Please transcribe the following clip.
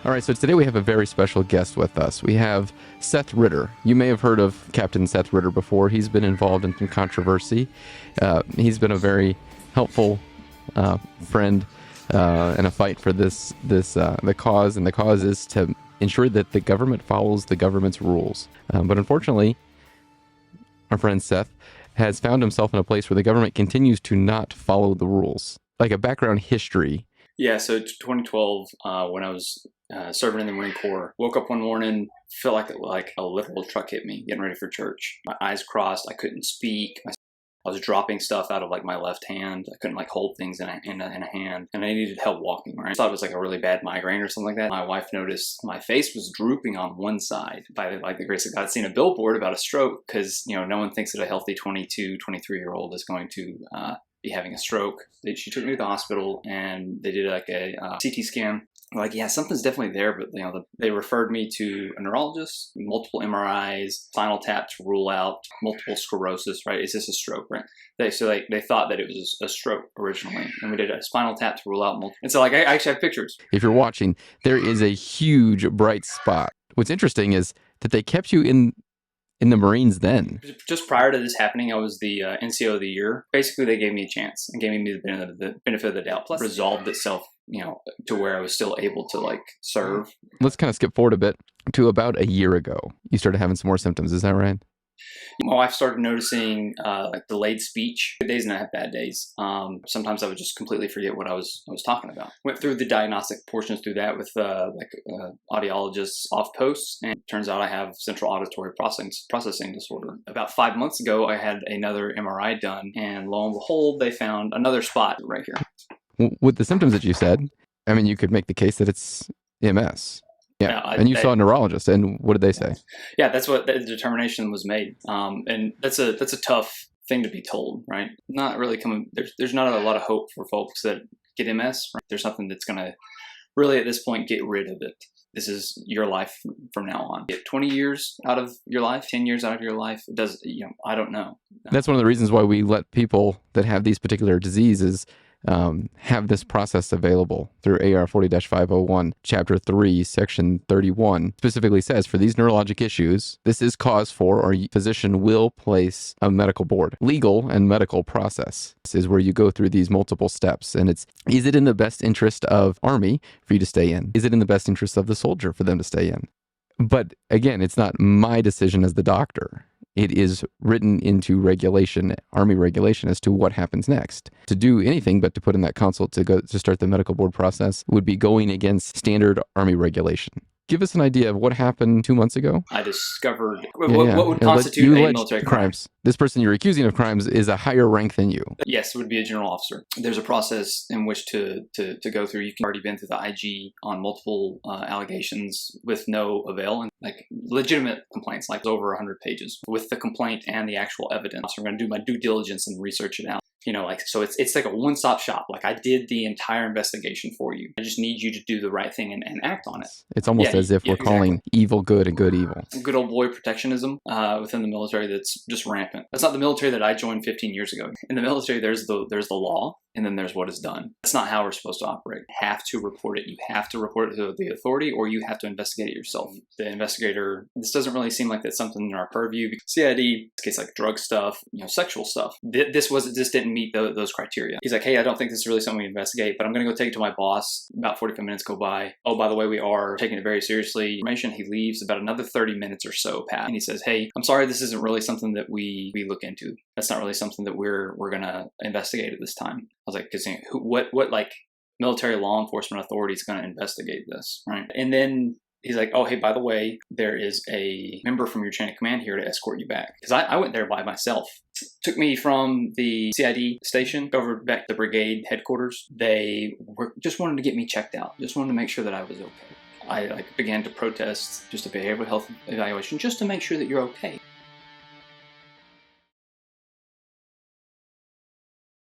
All right, so today we have a very special guest with us. We have Seth Ritter. You may have heard of Captain Seth Ritter before. He's been involved in some controversy. He's been a very helpful friend in a fight for the cause, and the cause is to ensure that the government follows the government's rules. But unfortunately, our friend Seth has found himself in a place where the government continues to not follow the rules. Like a background history. Yeah, so 2012, when I was serving in the Marine Corps, woke up one morning, felt like a literal truck hit me, getting ready for church. My eyes crossed, I couldn't speak. I was dropping stuff out of like my left hand. I couldn't like hold things in a hand, and I needed help walking, right? I thought it was like a really bad migraine or something like that. My wife noticed my face was drooping on one side. By the grace of God, I'd seen a billboard about a stroke because, you know, no one thinks that a healthy 22, 23-year-old is going to be having a stroke. She took me to the hospital and they did like a CT scan. I'm like, yeah, something's definitely there, but you know, they referred me to a neurologist, multiple MRIs, spinal tap to rule out multiple sclerosis, right? Is this a stroke, right? They thought that it was a stroke originally, and we did a spinal tap to rule out multiple. And so like I actually have pictures. If you're watching, there is a huge bright spot. What's interesting is that they kept you in the Marines then. Just prior to this happening, I was the NCO of the year. Basically, they gave me a chance and gave me the benefit of the doubt. Plus, resolved itself, you know, to where I was still able to like serve. Let's kind of skip forward a bit to about a year ago. You started having some more symptoms. Is that right? My wife started noticing like delayed speech. Good days and I have bad days. Sometimes I would just completely forget what I was talking about. Went through the diagnostic portions through that with audiologists off posts, and it turns out I have central auditory processing disorder. About 5 months ago, I had another MRI done, and lo and behold, they found another spot right here. With the symptoms that you said, I mean, you could make the case that it's MS. Yeah, and you saw a neurologist, and what did they say? Yeah, that's what the determination was made, and that's a tough thing to be told, right? Not really coming. There's not a lot of hope for folks that get MS. Right? There's nothing that's going to really at this point get rid of it. This is your life from now on. Get 20 years out of your life, 10 years out of your life. It does, you know, I don't know. That's one of the reasons why we let people that have these particular diseases have this process available through AR 40-501, Chapter 3, Section 31, specifically says for these neurologic issues, this is cause for, or physician will place a medical board. Legal and medical process. This is where you go through these multiple steps, and is it in the best interest of Army for you to stay in? Is it in the best interest of the soldier for them to stay in? But again, it's not my decision as the doctor. It is written into regulation, Army regulation, as to what happens next. To do anything but to put in that consult to start the medical board process would be going against standard Army regulation. Give us an idea of what happened 2 months ago. I discovered what would constitute a military crime. This person you're accusing of crimes is a higher rank than you. Yes, it would be a general officer. There's a process in which to go through. You've already been through the IG on multiple allegations with no avail, and like legitimate complaints, like over 100 pages with the complaint and the actual evidence. So I'm going to do my due diligence and research it out. You know, like, so it's like a one-stop shop. Like I did the entire investigation for you. I just need you to do the right thing and act on it. It's almost as if we're calling evil good and good evil. Good old boy protectionism within the military that's just rampant. That's not the military that I joined 15 years ago. In the military, there's the law, and then there's what is done. That's not how we're supposed to operate. You have to report it. You have to report it to the authority, or you have to investigate it yourself. The investigator, this doesn't really seem like that's something in our purview. CID, in this case, like drug stuff, you know, sexual stuff. This didn't meet those criteria. He's like, hey, I don't think this is really something we investigate, but I'm going to go take it to my boss. About 45 minutes go by. Oh, by the way, we are taking it very seriously. He leaves. About another 30 minutes or so pass, and he says, hey, I'm sorry, this isn't really something that we look into. That's not really something that we're going to investigate at this time. I was like, because what like military law enforcement authority is going to investigate this, right? And then he's like, oh, hey, by the way, there is a member from your chain of command here to escort you back. Because I went there by myself. Took me from the CID station over back to the brigade headquarters. They just wanted to get me checked out. Just wanted to make sure that I was okay. I began to protest just a behavioral health evaluation just to make sure that you're okay.